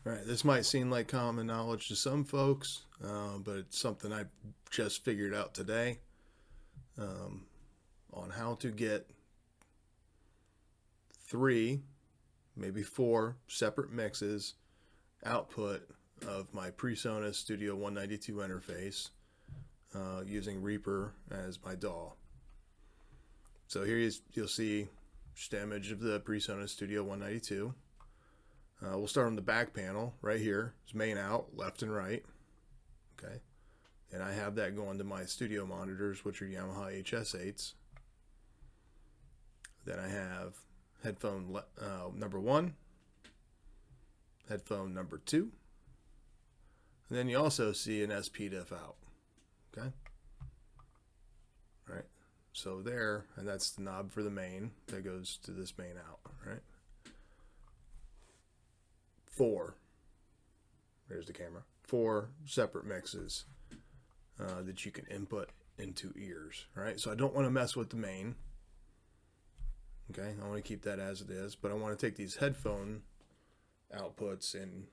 All right, this might seem like common knowledge to some folks, but it's something I just figured out today um, on how to get 3, maybe 4 separate mixes output of my Presonus Studio 192 interface using Reaper as my DAW. So here you'll see just an image of the Presonus Studio 192. We'll start on the back panel right here. It's main out, left and right. Okay, and I have that going to my studio monitors, which are Yamaha HS8s. Then I have headphone number 1, headphone number 2, and then you also see an SPDIF out. Okay, right. So there, and that's the knob for the main that goes to this main out. Right. 4. There's the camera. 4 separate mixes that you can input into ears, right? So I don't want to mess with the main. Okay, I want to keep that as it is, but I want to take these headphone outputs and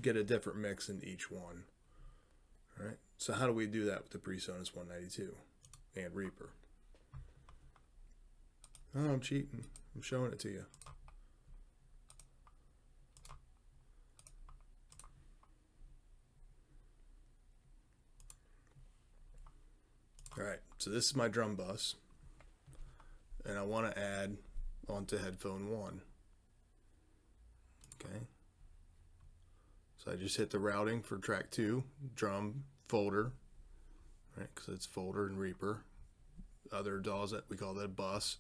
get a different mix in each one. All right. So how do we do that with the Presonus 192 and Reaper? Oh, I'm cheating. I'm showing it to you. All right, so this is my drum bus, and I want to add onto headphone 1. Okay, so I just hit the routing for track 2, drum folder, right? Because it's folder and Reaper. Other DAWs that we call that a bus,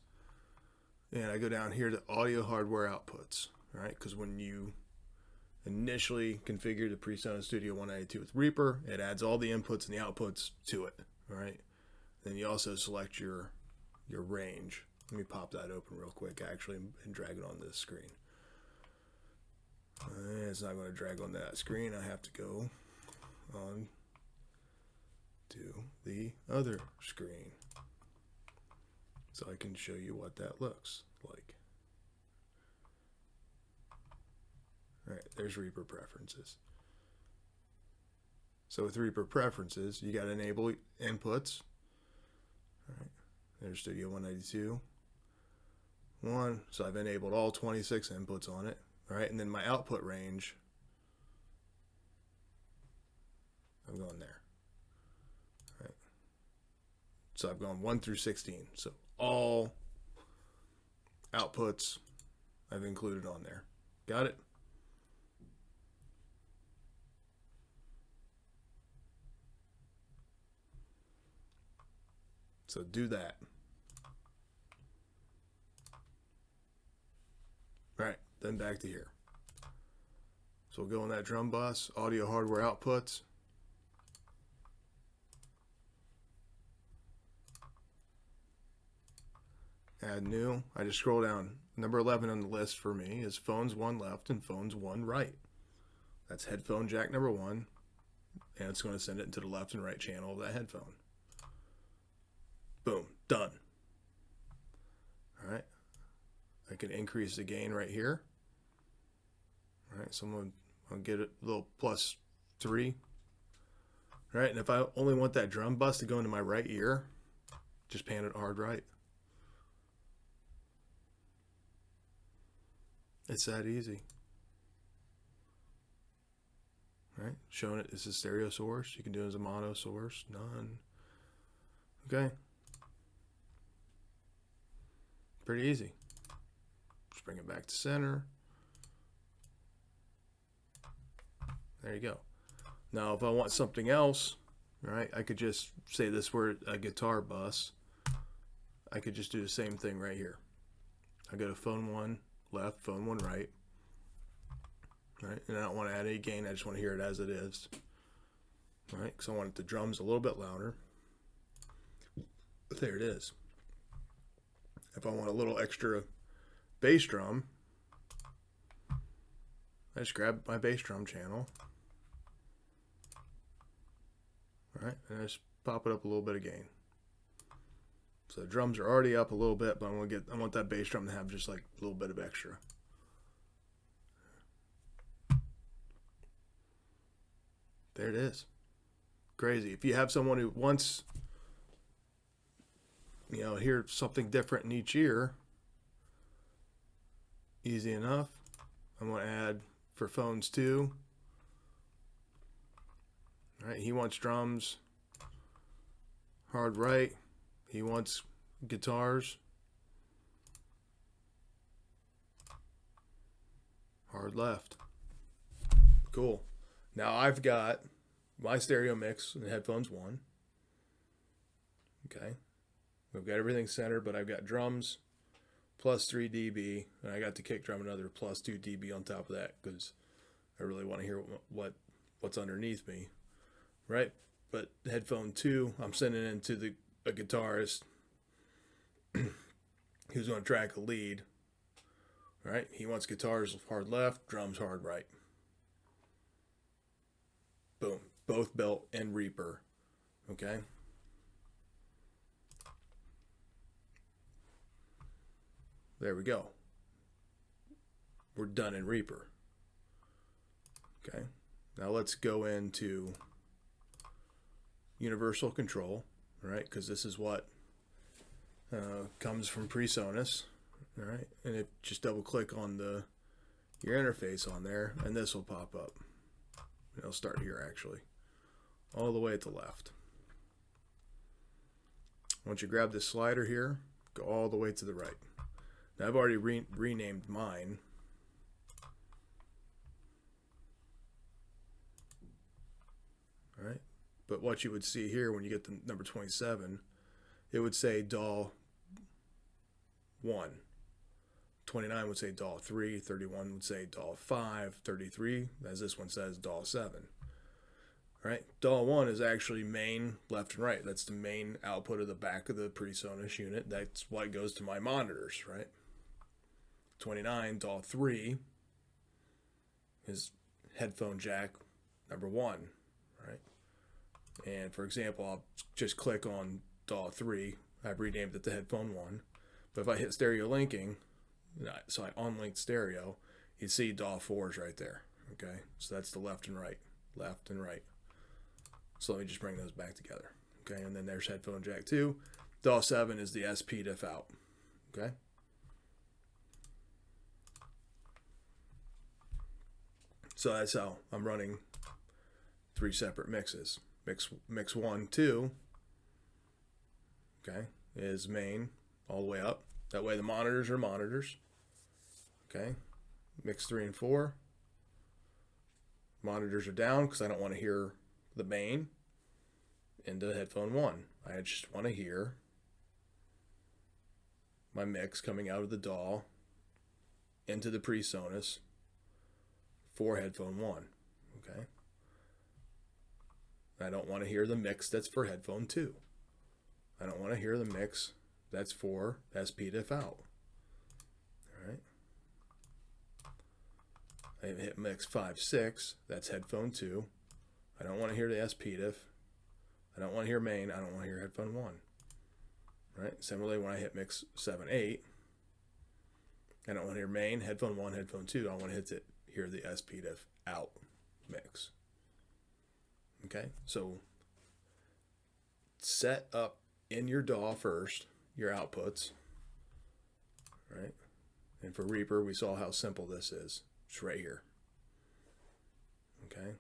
and I go down here to audio hardware outputs, right? Because when you initially configure the Presonus Studio 192 with Reaper, it adds all the inputs and the outputs to it, all right? Then you also select your range. Let me pop that open real quick, actually, and drag it on this screen. It's not going to drag on that screen. I have to go on to the other screen so I can show you what that looks like. All right, there's Reaper preferences. So with Reaper preferences, you got to enable inputs. All right, there's Studio 192. So I've enabled all 26 inputs on it. All right, and then my output range, I'm going there. All right, so I've gone 1 through 16. So all outputs I've included on there. Got it? So do that. All right, then back to here. So we'll go on that drum bus, audio hardware outputs. Add new. I just scroll down. Number 11 on the list for me is phones 1 left and phones 1 right. That's headphone jack number 1, and it's going to send it into the left and right channel of that headphone. Boom, done. All right, I can increase the gain right here. All right, so I'm going to get a little +3. All right, and if I only want that drum bus to go into my right ear, just pan it hard right. It's that easy. All right, showing it as a stereo source. You can do it as a mono source, none. Okay. Pretty easy. Just bring it back to center. There you go. Now, if I want something else, right, I could just say this were a guitar bus. I could just do the same thing right here. I go to phone 1 left, phone 1 right. Right, and I don't want to add any gain. I just want to hear it as it is. All right, because I want the drums a little bit louder. But there it is. If I want a little extra bass drum, I just grab my bass drum channel. All right, and I just pop it up a little bit of gain. So the drums are already up a little bit, but I want that bass drum to have just like a little bit of extra. There it is. Crazy. If you have someone who wants, hear something different in each ear, easy enough. I'm going to add for phones too. All right, he wants drums, hard right. He wants guitars, hard left. Cool. Now I've got my stereo mix in headphones 1. Okay. We've got everything centered, but I've got drums plus 3 dB, and I got the kick drum another plus 2 dB on top of that because I really want to hear what's underneath me, right? But headphone 2, I'm sending into a guitarist who's going to track a lead, right? He wants guitars hard left, drums hard right. Boom. Both belt and Reaper. Okay. There we go. We're done in Reaper. Okay. Now let's go into universal control, right? Because this is what comes from Presonus. All right. And just double click on your interface on there, and this will pop up. It'll start here actually, all the way at the left. Once you grab this slider here, go all the way to the right. Now I've already renamed mine. All right, but what you would see here when you get the number 27, it would say DAW 1. 29 would say DAW 3, 31 would say DAW 5, 33, as this one says, DAW 7. All right, DAW 1 is actually main left and right. That's the main output of the back of the Presonus unit. That's what goes to my monitors, right? 29, DAW 3 is headphone jack number 1, right? And for example, I'll just click on DAW 3. I've renamed it to headphone 1. But if I hit stereo linking, so I unlinked stereo, you see DAW 4s right there. Okay, so that's the left and right, left and right. So let me just bring those back together. Okay, and then there's headphone jack 2. DAW 7 is the SP diff out. Okay. So that's how I'm running 3 separate mixes. Mix 1, 2, okay, is main all the way up. That way the monitors are monitors. Okay. Mix 3 and 4. Monitors are down because I don't want to hear the main into headphone 1. I just want to hear my mix coming out of the DAW into the Presonus for headphone 1. Okay. I don't want to hear the mix that's for headphone 2. I don't want to hear the mix that's for SP diff out. All right. I hit mix 5, 6. That's headphone 2. I don't want to hear the SP diff. I don't want to hear main. I don't want to hear headphone 1. Right. Similarly, when I hit mix 7, 8, I don't want to hear main, headphone 1, headphone 2. I want to hear the SP diff out mix. Okay. So set up in your DAW first your outputs. Right. And for Reaper, we saw how simple this is. It's right here. Okay.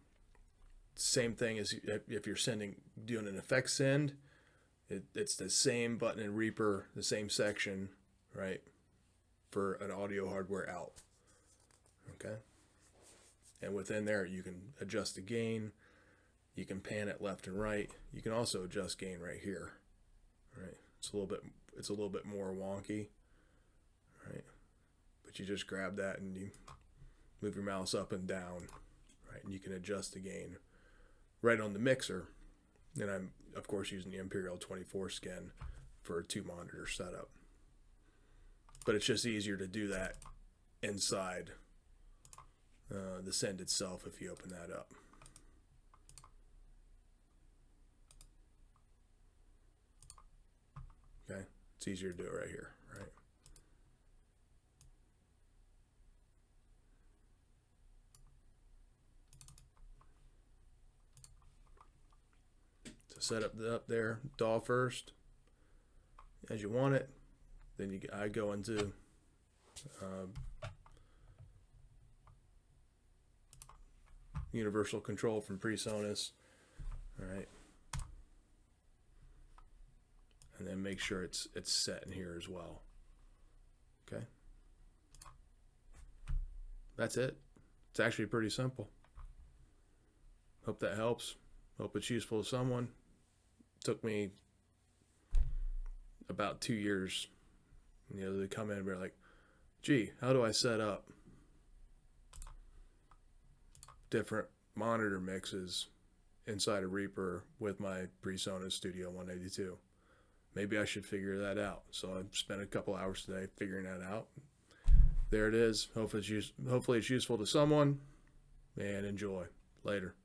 Same thing as if you're doing an effects send, it's the same button in Reaper, the same section, right, for an audio hardware out. Okay. And within there, you can adjust the gain. You can pan it left and right. You can also adjust gain right here. Right. It's a little bit more wonky. Right. But you just grab that and you move your mouse up and down. Right. And you can adjust the gain right on the mixer. And I'm, of course, using the Imperial 24 skin for a 2-monitor setup. But it's just easier to do that inside the send itself if you open that up. Okay, it's easier to do it right here, right? set up there DAW first as you want it. Then I go into universal control from Presonus. All right, and then make sure it's set in here as well. Okay, that's it. It's actually pretty simple. Hope that helps. Hope it's useful to someone. Took me about 2 years, to come in and be like, gee, how do I set up different monitor mixes inside a Reaper with my Presonus Studio 182? Maybe I should figure that out. So I spent a couple hours today figuring that out. There it is. Hopefully it's useful to someone, and enjoy. Later.